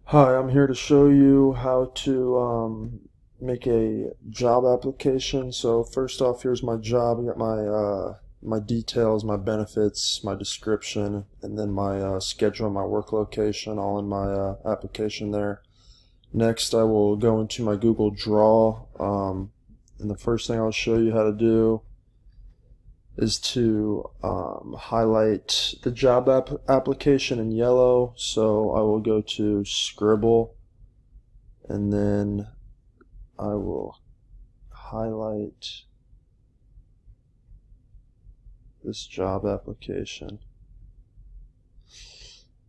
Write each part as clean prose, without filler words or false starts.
Hi, I'm here to show you how to make a job application. So first off, here's my job. I got my details, my benefits, my description, and then my schedule and my work location all in my application there. Next, I will go into my Google Draw, and the first thing I'll show you how to do is to highlight the job application in yellow. So I will go to Scribble, and then I will highlight this job application.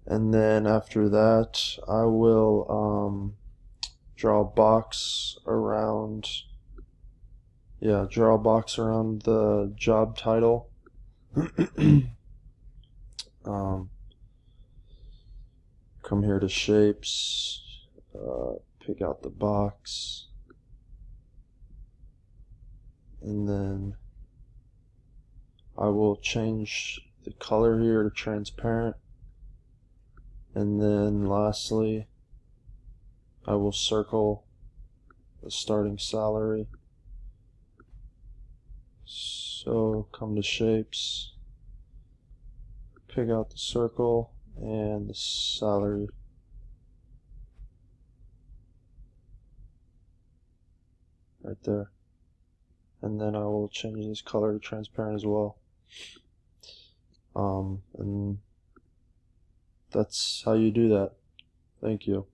And then after that, I will draw a box around, draw a box around the job title. Come here to shapes, pick out the box, and then I will change the color here to transparent, and then lastly I will circle the starting salary. So come to shapes, pick out the circle and the salary right there, and then I will change this color to transparent as well. And that's how you do that. Thank you.